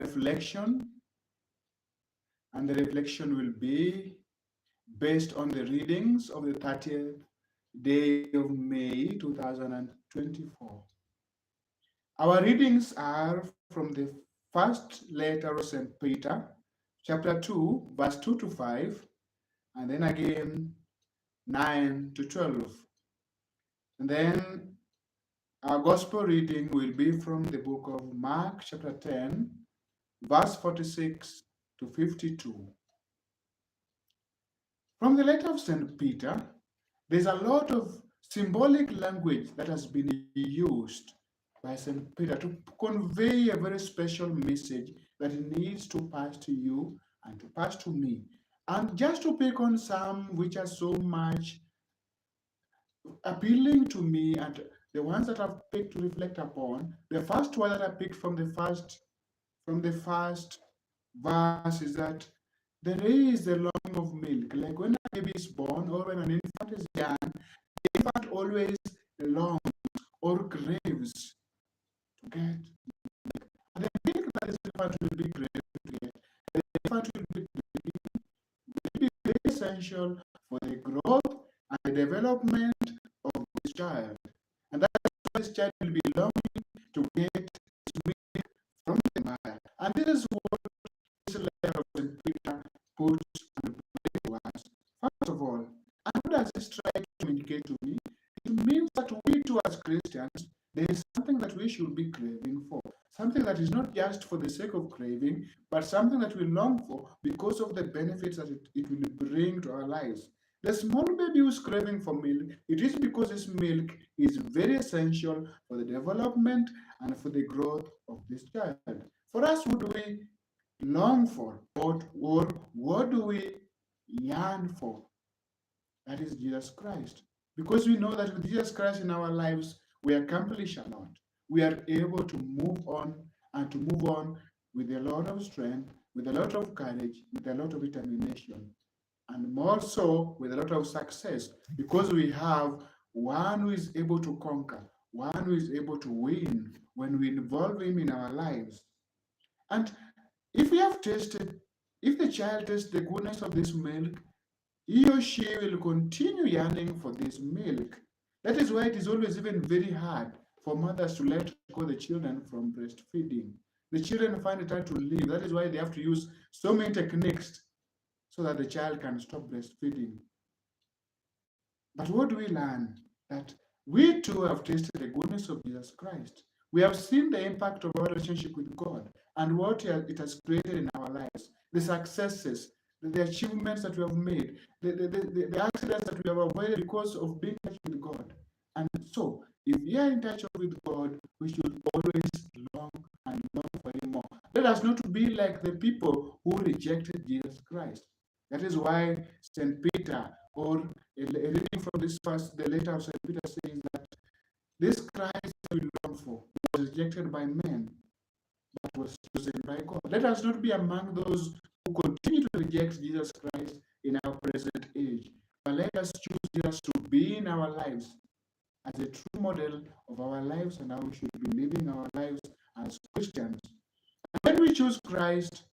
reflection, and the reflection will be based on the readings of the 30th day of May 2024. Our readings are from the first letter of St. Peter, chapter 2, verse 2 to 5, and then again 9 to 12. And then our gospel reading will be from the book of Mark, chapter 10, verse 46 to 52. From the letter of St. Peter, there's a lot of symbolic language that has been used by St. Peter to convey a very special message that he needs to pass to you and to pass to me. And just to pick on some which are so much appealing to me and the ones that I've picked to reflect upon, the first one that I picked from the first verse is that there is a longing of milk. Like when a baby is born or when an infant is young, the infant always longs or craves to get milk. And the milk that this infant will be craving to get, the infant will be very essential for the growth and the development of this child. And that's why this child will be longing to get his milk from the mother. And this is what this letter of St. Peter puts and plays to us. First of all, and what does this try to communicate to me? It means that we too as Christians, there is something that we should be craving for. Something that is not just for the sake of craving, but something that we long for because of the benefits that it will bring to our lives. The small baby who's craving for milk, it is because this milk is very essential for the development and for the growth of this child. For us, what do we long for? Or what do we yearn for? That is Jesus Christ. Because we know that with Jesus Christ in our lives, we accomplish a lot. We are able to move on and to move on with a lot of strength, with a lot of courage, with a lot of determination, and more so with a lot of success, because we have one who is able to conquer, one who is able to win when we involve him in our lives. And if we have tasted, if the child tastes the goodness of this milk, he or she will continue yearning for this milk. That is why it is always even very hard for mothers to let go the children from breastfeeding. The children find it hard to leave. That is why they have to use so many techniques so that the child can stop breastfeeding. But what do we learn? That we too have tasted the goodness of Jesus Christ. We have seen the impact of our relationship with God and what it has created in our lives, the successes, the achievements that we have made, the accidents that we have avoided because of being in touch with God. And so, if we are in touch with God, we should always long and long for Him more. Let us not be like the people who rejected Jesus Christ. That is why St. Peter, or a reading from this first, the letter of St. Peter says that this Christ we long for was rejected by men, but was chosen by God. Let us not be among those who continue to reject Jesus Christ in our present age, but let us choose Jesus to be in our lives as a true model of our lives and how we should be living our lives as Christians. And when we choose Christ,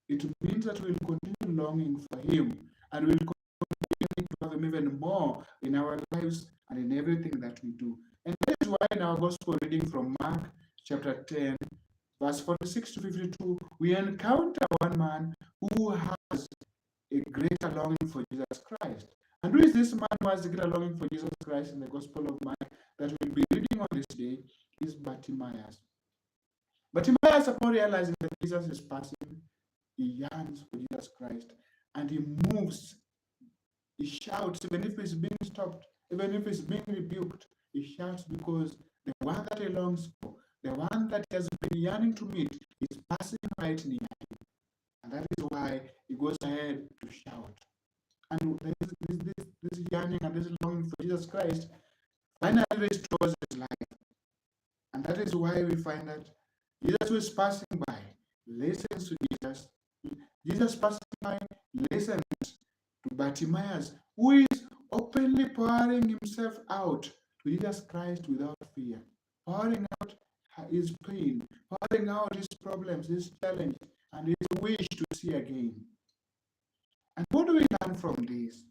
it means that we'll continue longing for Him and we'll continue to have Him even more in our lives and in everything that we do. And that is why in our gospel reading from Mark chapter 10, verse 46 to 52, we encounter one man who has a greater longing for Jesus Christ. And who is this man who has a greater longing for Jesus Christ in the Gospel of Mark that we'll be reading on this day? Is Bartimaeus. Bartimaeus, upon realizing that Jesus is passing, he yearns for Jesus Christ and he moves, he shouts, even if he's being stopped, even if he's being rebuked, he shouts because the one that he longs for, the one that he has been yearning to meet, is passing right near him. And that is why he goes ahead to shout. And this yearning and this longing for Jesus Christ finally restores his life. And that is why we find that Jesus who is passing by listens to Jesus. Jesus passing by listens to Bartimaeus, who is openly pouring himself out to Jesus Christ without fear, pouring out his pain, pouring out his problems, his challenge, and his wish to see again. And what do we learn from this?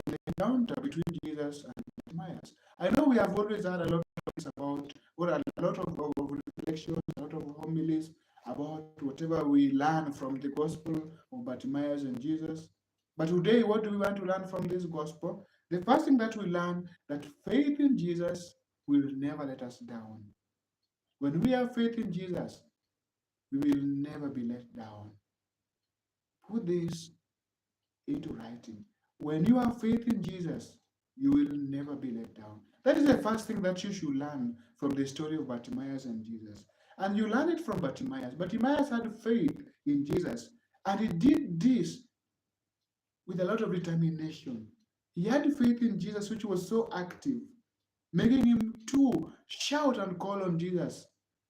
The encounter between Jesus and Bartimaeus. I know we have always had a lot of things about, or a lot of reflections, a lot of homilies about whatever we learn from the gospel of Bartimaeus and Jesus. But today, what do we want to learn from this gospel? The first thing that we learn, that faith in Jesus will never let us down. When we have faith in Jesus, we will never be let down. Put this into writing. When you have faith in Jesus, you will never be let down. That is the first thing that you should learn from the story of Bartimaeus and Jesus. And you learn it from Bartimaeus. Bartimaeus had faith in Jesus, and he did this with a lot of determination. He had faith in Jesus, which was so active, making him to shout and call on Jesus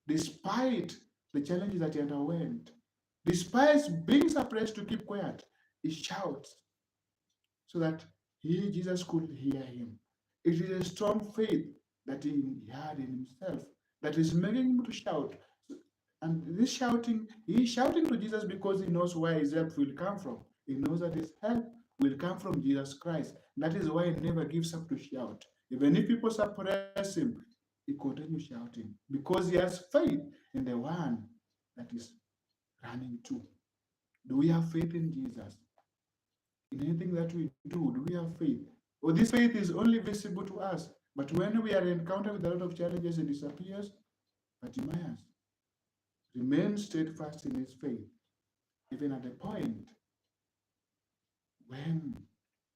despite the challenges that he underwent. Despite being suppressed to keep quiet, he shouts so that Jesus could hear him. It is a strong faith that he had in himself that is making him to shout. And this shouting, he is shouting to Jesus because he knows where his help will come from. He knows that his help will come from Jesus Christ. That is why he never gives up to shout. Even if people suppress him, he continues shouting because he has faith in the one that is running to. Do we have faith in Jesus? In anything that we do we have faith? Or this faith is only visible to us, but when we are encountered with a lot of challenges, it disappears? Bartimaeus remained steadfast in his faith, even at the point when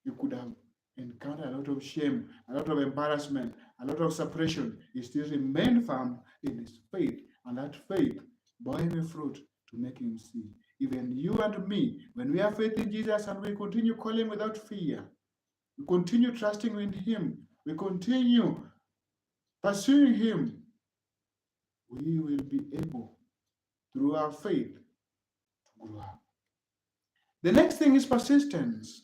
you could have encountered a lot of shame, a lot of embarrassment, a lot of suppression. He still remained firm in his faith, and that faith bore him a fruit to make him see. Even you and me, when we have faith in Jesus and we continue calling without fear, we continue trusting in him, we continue pursuing him, we will be able, through our faith, to grow up. The next thing is persistence.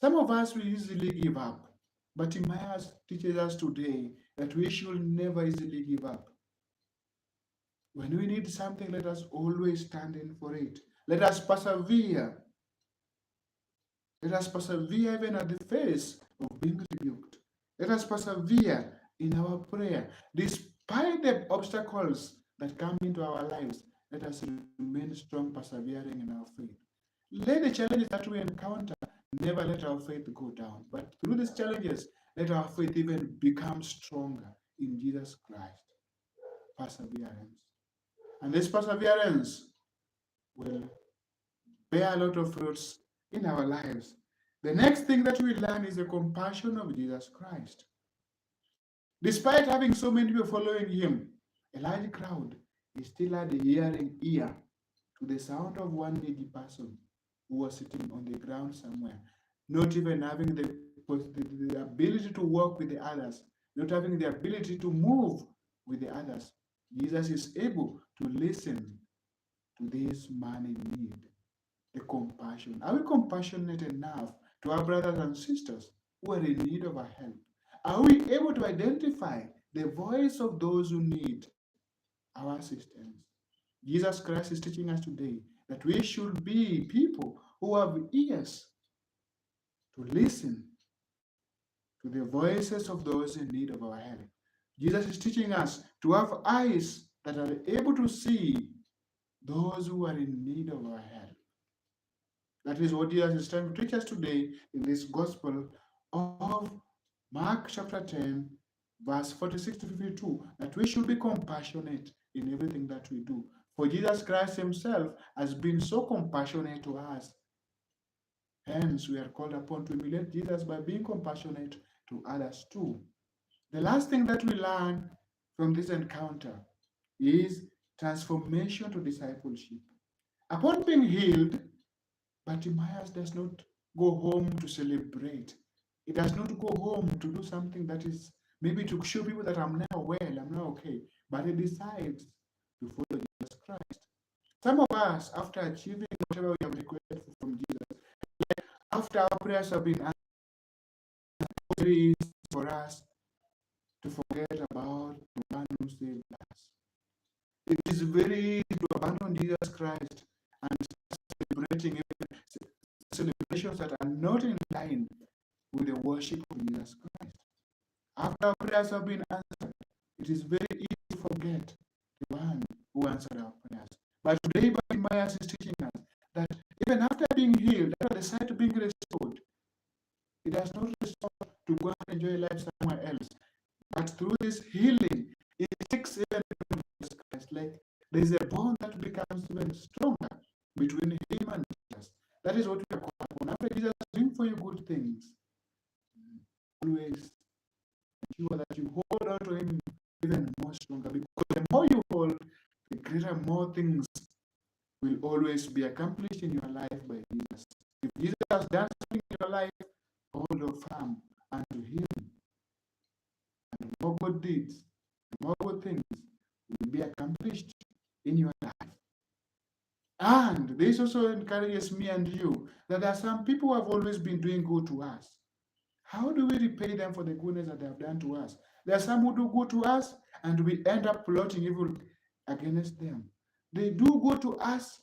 Some of us will easily give up, but Timaeus teaches us today that we should never easily give up. When we need something, let us always stand in for it. Let us persevere. Let us persevere even at the face of being rebuked. Let us persevere in our prayer. Despite the obstacles that come into our lives, let us remain strong, persevering in our faith. Let the challenges that we encounter never let our faith go down. But through these challenges, let our faith even become stronger in Jesus Christ. Perseverance. And this perseverance will bear a lot of fruits in our lives. The next thing that we learn is the compassion of Jesus Christ. Despite having so many people following him, a large crowd, he still had a hearing ear to the sound of one needy person who was sitting on the ground somewhere, not even having the ability to walk with the others, not having the ability to move with the others. Jesus is able to listen to this man in need. The compassion. Are we compassionate enough to our brothers and sisters who are in need of our help? Are we able to identify the voice of those who need our assistance? Jesus Christ is teaching us today that we should be people who have ears to listen to the voices of those in need of our help. Jesus is teaching us to have eyes that are able to see those who are in need of our help. That is what Jesus is trying to teach us today in this gospel of Mark chapter 10, verse 46 to 52, that we should be compassionate in everything that we do. For Jesus Christ himself has been so compassionate to us. Hence, we are called upon to emulate Jesus by being compassionate to others too. The last thing that we learn from this encounter is transformation to discipleship. Upon being healed, Bartimaeus does not go home to celebrate. He does not go home to do something that is maybe to show people that I'm now well, I'm now okay. But he decides to follow Jesus Christ. Some of us, after achieving whatever we have requested from Jesus, after our prayers have been answered, it's very easy for us to forget about the one who saved us. It is very easy to abandon Jesus Christ and celebrating celebrations that are not in line with the worship of Jesus Christ. After our prayers have been answered, it is very easy to forget the one who answered our prayers. But today, Bartimaeus is teaching us that even after being healed, after the sight being restored, it does not restore to go and enjoy life somewhere else. But through this healing, it takes even Jesus Christ. Like there is a bond that becomes even stronger between him and Jesus. That is what we are called upon. After Jesus doing for you good things, always ensure that you hold on to him even more stronger. Because the more you hold, the greater more things will always be accomplished in your life by Jesus. If Jesus has done something in your life, hold on firm unto him. And more good deeds, more good things will be accomplished in your life. And this also encourages me and you that there are some people who have always been doing good to us. How do we repay them for the goodness that they have done to us? There are some who do good to us and we end up plotting evil against them. They do good to us,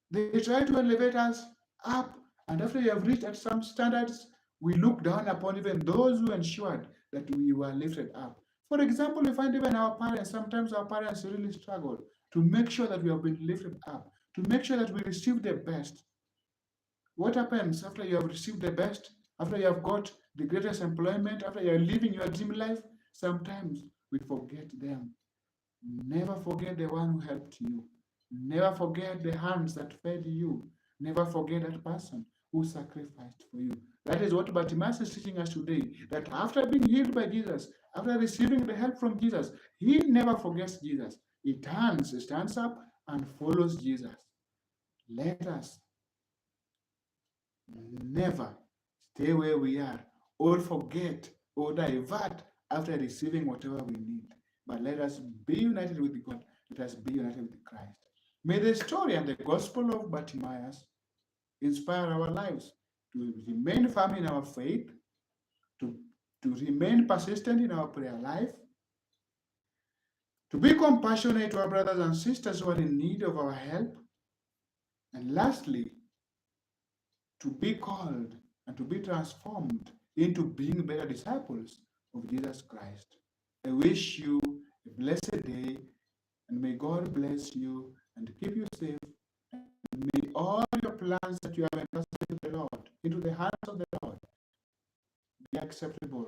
they try to elevate us up, and after you have reached at some standards, we look down upon even those who ensured that we were lifted up. For example, we find even our parents, sometimes our parents really struggle to make sure that we have been lifted up, to make sure that we receive the best. What happens after you have received the best, after you have got the greatest employment, after you are living your dream life? Sometimes we forget them. Never forget the one who helped you. Never forget the hands that fed you. Never forget that person who sacrificed for you. That is what Bartimaeus is teaching us today. That after being healed by Jesus, after receiving the help from Jesus, he never forgets Jesus. He stands up and follows Jesus. Let us never stay where we are or forget or divert after receiving whatever we need. But let us be united with God. Let us be united with Christ. May the story and the gospel of Bartimaeus inspire our lives to remain firm in our faith, to, to remain persistent in our prayer life, to be compassionate to our brothers and sisters who are in need of our help, and lastly, to be called and to be transformed into being better disciples of Jesus Christ. I wish you a blessed day, and may God bless you and keep you safe. And may all your plans that you have entrusted to the Lord, into the hands of the Lord, be acceptable